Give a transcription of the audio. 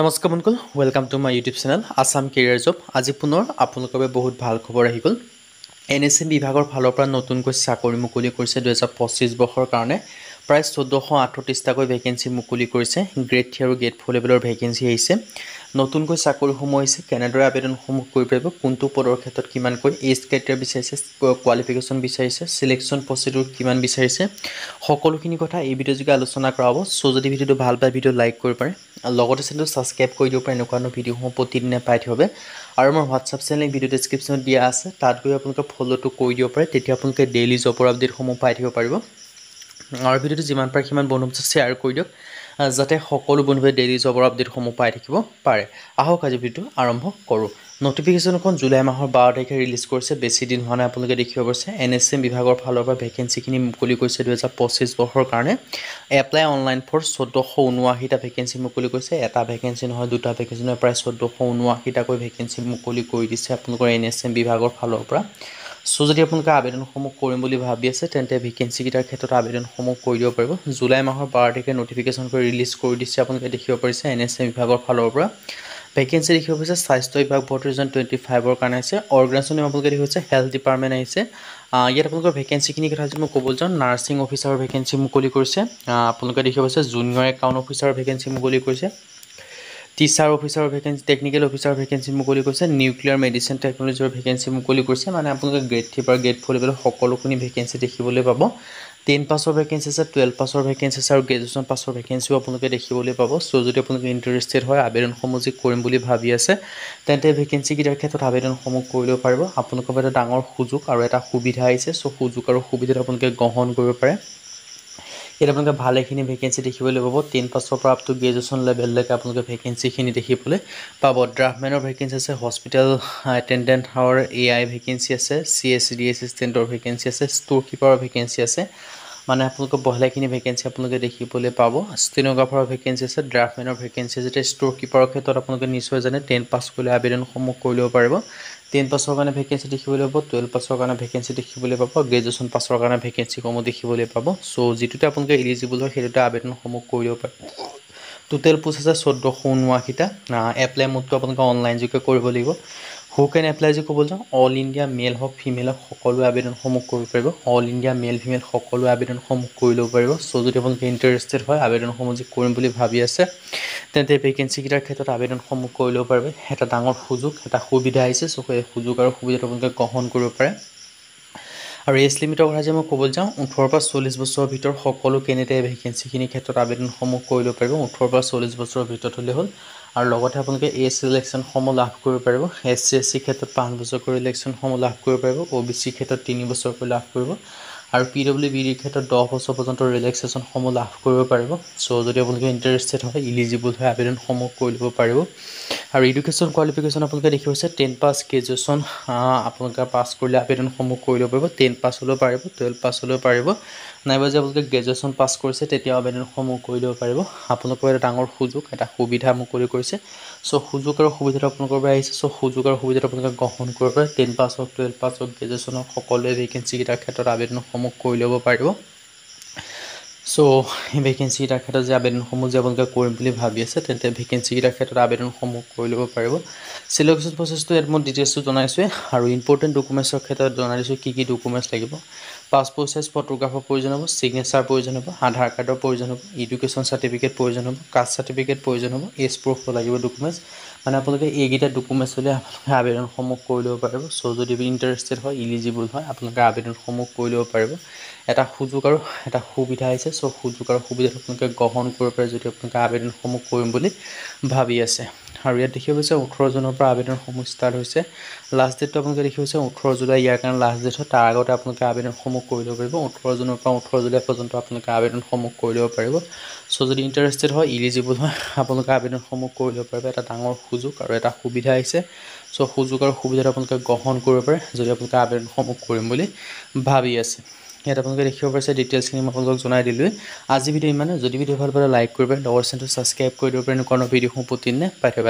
নমস্কাৰ বন্ধুসকল, welcome to my YouTube channel Assam career job. আজি পুনৰ আপোনালোকৰ বাবে বহুত ভাল খবৰ আহি গ'ল। NSM বিভাগৰ ফালৰ পৰা নতুনকৈ চাকৰি মুকলি কৰিছে 2025 বৰ্ষৰ কাৰণে। প্ৰায় 1438টাকৈ ভেকেঞ্চি মুকলি কৰিছে। গ্ৰেড 3 আৰু গ্ৰেড 4 লেভেলৰ ভেকেঞ্চি আহিছে। নতুনকৈ চাকৰিসমূহ আহিছে, কেনেদৰে আবেদনসমূহ কৰিব পাৰিব, কোনটো পদৰ ক্ষেত্ৰত কিমানকৈ এজ ক্ৰাইটেৰিয়া বিচাৰিছে, কোৱালিফিকেশ্যন বিচাৰিছে, চিলেকশ্যন প্ৰচিডিউৰ কিমান বিচাৰিছে, সকলোখিনি কথা এই ভিডিঅ'যোগে আলোচনা কৰা হ'ব। চ' যদি ভিডিঅ'টো ভাল পায় ভিডিঅ' লাইক কৰিব পাৰে, লগতে চেনেলটো ছাবস্ক্ৰাইব কৰি দিব পাৰে, এনেকুৱা ভিডিঅ'সমূহ প্ৰতিদিনে পাই থাকিব। আৰু মোৰ হোৱাটছআপ চেনেল ভিডিঅ' ডেছক্ৰিপশ্যনত দিয়া আছে, তাত গৈ আপোনালোকে ফ'ল'টো কৰি দিব পাৰে, তেতিয়া আপোনালোকে ডেইলি জবৰ আপডেটসমূহ পাই থাকিব পাৰিব। আৰু ভিডিঅ'টো যিমান পাৰে সিমান বন্ধুৰ মাজত শ্বেয়াৰ কৰি দিয়ক, যাতে সকলো বন্ধুৱে ডেইলি জবৰ আপডেটসমূহ পাই থাকিব পাৰে। আহক আজি ভিডিঅ'টো আৰম্ভ কৰোঁ। নটিফিকেশ্যনখন জুলাই মাহৰ 12 তাৰিখে ৰিলিজ কৰিছে, বেছি দিন হোৱা নাই। আপোনালোকে দেখিব পাৰিছে NSM বিভাগৰ ফালৰ পৰা ভেকেঞ্চিখিনি মুকলি কৰিছে 2025 বৰ্ষৰ কাৰণে। এপ্লাই অনলাইন ফৰ 1479টা ভেকেঞ্চি মুকলি কৰিছে। এটা ভেকেঞ্চি নহয়, দুটা ভেকেঞ্চি নহয়, প্ৰায় 1479টাকৈ ভেকেঞ্চি মুকলি কৰি দিছে আপোনালোকৰ NSM বিভাগৰ ফালৰ পৰা। চ' যদি আপোনালোকে আবেদনসমূহ কৰিম বুলি ভাবি আছে, তেন্তে ভেকেঞ্চিকেইটাৰ ক্ষেত্ৰত আবেদনসমূহ কৰি দিব পাৰিব। জুলাই মাহৰ 12 তাৰিখে নটিফিকেশ্যন কৰি ৰিলিজ কৰি দিছে, আপোনালোকে দেখিব পাৰিছে NSM বিভাগৰ ফালৰ পৰা। ভেকেঞ্চি দেখিব পাৰিছে স্বাস্থ্য বিভাগ ভৰ্তি 2025ৰ কাৰণে আছে। অৰ্গেনাইজেশ্যন আপোনালোকে দেখিব পাৰিছে হেল্থ ডিপাৰ্টমেণ্ট আহিছে। ইয়াত আপোনালোকৰ ভেকেঞ্চিখিনিৰ কথা যদি মই ক'বলৈ যাওঁ, নাৰ্ছিং অফিচাৰৰ ভেকেঞ্চি মুকলি কৰিছে। আপোনালোকে দেখিব পাৰিছে জুনিয়ৰ একাউণ্ট অফিচাৰৰ ভেকেঞ্চি মুকলি কৰিছে। টিচাৰ অফিচাৰৰ ভেকেঞ্চি, টেকনিকেল অফিচাৰৰ ভেকেঞ্চি মুকলি কৰিছে। নিউক্লিয়াৰ মেডিচিন টেকনলজিৰ ভেকেঞ্চি মুকলি কৰিছে। মানে আপোনালোকে গ্ৰেড 3 পৰা গ্ৰেড 4 লেভেলৰ সকলোখিনি ভেকেঞ্চি দেখিবলৈ পাব। 10 পাছৰ ভেকেঞ্চি আছে, 12 পাছৰ ভেকেঞ্চি আছে, আৰু গ্ৰেজুৱেশ্যন পাছৰ ভেকেঞ্চিও আপোনালোকে দেখিবলৈ পাব। চ' যদি আপোনালোকে ইণ্টাৰেষ্টেড হয়, আবেদনসমূহ যদি কৰিম বুলি ভাবি আছে, তেন্তে ভেকেঞ্চিকেইটাৰ ক্ষেত্ৰত আবেদনসমূহ কৰি ল'ব পাৰিব। আপোনালোকৰ বাবে এটা ডাঙৰ সুযোগ আৰু এটা সুবিধা আহিছে। চ' সুযোগ আৰু সুবিধাটো আপোনালোকে গ্ৰহণ কৰিব পাৰে। ইয়াত আপোনালোকে ভালেখিনি ভেকেঞ্চি দেখিবলৈ পাব। 10 পাছৰ পৰা আপ টু গ্ৰেজুৱেশ্যন লেভেললৈকে আপোনালোকে ভেকেঞ্চিখিনি দেখিবলৈ পাব। ড্ৰাফটমেনৰ ভেকেঞ্চি আছে, হস্পিটেল এটেণ্ডেণ্টৰ AI ভেকেঞ্চি আছে, CSD এছিষ্টেণ্টৰ ভেকেঞ্চি আছে, ষ্ট'ৰ কিপাৰৰ ভেকেঞ্চি আছে। মানে আপোনালোকৰ ভালেখিনি ভেকেঞ্চি আপোনালোকে দেখিবলৈ পাব। ষ্টেন'গ্ৰাফাৰৰ ভেকেঞ্চি আছে, ড্ৰাফটমেনৰ ভেকেঞ্চি আছে। যেতিয়া ষ্ট'ৰ কিপাৰৰ ক্ষেত্ৰত আপোনালোকে নিশ্চয় জানে 10 পাছ কৰিলে আবেদনসমূহ কৰি ল'ব পাৰিব। 10 পাছৰ কাৰণে ভেকেঞ্চি দেখিবলৈ পাব, 12 পাছৰ কাৰণে ভেকেঞ্চি দেখিবলৈ পাব, গ্ৰেজুৱেশ্যন পাছৰ কাৰণে ভেকেঞ্চিসমূহ দেখিবলৈ পাব। চ' যিটোতে আপোনালোকে এলিজিবল হয়, সেইটোতে আবেদনসমূহ কৰি ল'ব পাৰিব। টোটেল পোষ্ট আছে 1479টা। এপ্লাই মোডটো আপোনালোকে অনলাইন যোগে কৰিব লাগিব। হু কেন এপ্লাই যদি ক'বলৈ যাওঁ, অল ইণ্ডিয়া মেল হওক ফিমেল হওক সকলোৱে আবেদনসমূহ কৰিব পাৰিব। অল ইণ্ডিয়া মেল ফিমেল সকলোৱে আবেদনসমূহ কৰি ল'ব পাৰিব। চ' যদি আপোনালোকে ইণ্টাৰেষ্টেড হয়, আবেদনসমূহ যদি কৰিম বুলি ভাবি আছে, তেন্তে ভেকেঞ্চিকেইটাৰ ক্ষেত্ৰত আবেদনসমূহ কৰি ল'ব পাৰিব। এটা ডাঙৰ সুযোগ, এটা সুবিধা আহিছে। চ' সেই সুযোগ আৰু সুবিধাটো আপোনালোকে গ্ৰহণ কৰিব পাৰে। আৰু এজ লিমিটৰ কথা যদি মই ক'বলৈ যাওঁ, 18 পৰা 40 বছৰৰ ভিতৰত সকলো কেণ্ডিডেটে ভেকেঞ্চিখিনিৰ ক্ষেত্ৰত আবেদনসমূহ কৰি ল'ব পাৰিব। 18 পৰা 40 বছৰৰ ভিতৰত হ'লে হ'ল। আৰু লগতে আপোনালোকে এজ ৰিলেক্সনসমূহ লাভ কৰিব পাৰিব। SC SC ক্ষেত্ৰত 5 বছৰকৈ ৰিলেক্সনসমূহ লাভ কৰিব পাৰিব। OBC ক্ষেত্ৰত 3 বছৰকৈ লাভ কৰিব। আৰু PWBD ক্ষেত্ৰত 10 বছৰ পৰ্যন্ত ৰিলেক্সেশ্যনসমূহ লাভ কৰিব পাৰিব। চ' যদি আপোনালোকে ইণ্টাৰেষ্টেড হয়, ইলিজিবল হয়, আবেদনসমূহ কৰি ল'ব পাৰিব। আৰু এডুকেশ্যন কোৱালিফিকেশ্যন আপোনালোকে দেখি হৈছে 10 পাছ গ্ৰেজুৱেশ্যন আপোনালোকে পাছ কৰিলে আবেদনসমূহ কৰি ল'ব পাৰিব। 10 পাছ হ'লেও পাৰিব, 12 পাছ হ'লেও পাৰিব, নাইবা যে আপোনালোকে গ্ৰেজুৱেশ্যন পাছ কৰিছে তেতিয়াও আবেদনসমূহ কৰি ল'ব পাৰিব। আপোনালোকৰ এটা ডাঙৰ সুযোগ, এটা সুবিধা মুকলি কৰিছে। চ' সুযোগ আৰু সুবিধাটো আপোনালোকৰ পৰা আহিছে। চ' সুযোগ আৰু সুবিধাটো আপোনালোকে গ্ৰহণ কৰিব পাৰে। 10 পাছ হওক, 12 পাছ হওক, গ্ৰেজুৱেশ্যন হওক, সকলোৱে ভেকেঞ্চিকেইটাৰ ক্ষেত্ৰত আবেদনসমূহ কৰি ল'ব পাৰিব। চ' সেই ভেকেঞ্চিকেইটাৰ ক্ষেত্ৰত যে আবেদনসমূহ যে আপোনালোকে কৰিম বুলি ভাবি আছে, তেন্তে ভেকেঞ্চিকেইটাৰ ক্ষেত্ৰত আবেদনসমূহ কৰি ল'ব পাৰিব। চিলেকশ্যন প্ৰচেছটো ইয়াত মই ডিটেইলছটো জনাইছোঁৱে। আৰু ইম্পৰ্টেণ্ট ডকুমেণ্টছৰ ক্ষেত্ৰত জনাই দিছোঁ কি কি ডকুমেণ্টছ লাগিব। পাছপ'ৰ্ট চাইজ ফটোগ্ৰাফৰ প্ৰয়োজন হ'ব, ছিগনেচাৰ প্ৰয়োজন হ'ব, আধাৰ কাৰ্ডৰ প্ৰয়োজন হ'ব, এডুকেশ্যন চাৰ্টিফিকেট প্ৰয়োজন হ'ব, কাষ্ট চাৰ্টিফিকেট প্ৰয়োজন হ'ব, এজ প্ৰুফ লাগিব ডকুমেণ্টছ। মানে আপোনালোকে এইকেইটা ডকুমেণ্টছ হ'লে আপোনালোকে আবেদনসমূহ কৰি ল'ব পাৰিব। চ' যদি ইণ্টাৰেষ্টেড হয়, ইলিজিবল হয়, আপোনালোকে আবেদনসমূহ কৰি ল'ব পাৰিব। এটা সুযোগ আৰু এটা সুবিধা আহিছে। চ' সুযোগ আৰু সুবিধাটো আপোনালোকে গ্ৰহণ কৰিব পাৰে যদি আপোনালোকে আবেদনসমূহ কৰিম বুলি ভাবি আছে। আৰু ইয়াত দেখিব হৈছে 18 জুনৰ পৰা আবেদনসমূহ ষ্টাৰ্ট হৈছে। লাষ্ট ডেটটো আপোনালোকে দেখিব হৈছে 18 জুলাই ইয়াৰ কাৰণে লাষ্ট ডেট হয়। তাৰ আগতে আপোনালোকে আবেদনসমূহ কৰি ল'ব পাৰিব। 18 জুনৰ পৰা 18 জুলাই পৰ্যন্ত আপোনালোকে আবেদনসমূহ কৰি ল'ব পাৰিব। চ' যদি ইণ্টাৰেষ্টেড হয়, ইলিজিবল হয়, আপোনালোকে আবেদনসমূহ কৰি ল'ব পাৰিব। এটা ডাঙৰ সুযোগ আৰু এটা সুবিধা আহিছে। চ' সুযোগ আৰু সুবিধাটো আপোনালোকে গ্ৰহণ কৰিব পাৰে যদি আপোনালোকে আবেদনসমূহ কৰিম বুলি ভাবি আছে। ইয়াত আপোনালোকে দেখিব পাৰিছে ডিটেইলছখিনি মই আপোনালোকক জনাই দিলোঁৱে। আজি ভিডিঅ' ইমানে। যদি ভিডিঅ' ভাল পালে লাইক কৰিব পাৰে, লগৰ চেনেলটো ছাবস্ক্ৰাইব কৰি দিব পাৰে, এনেকুৱা ভিডিঅ'সমূহ প্ৰতিদিনে পাই থাকিব।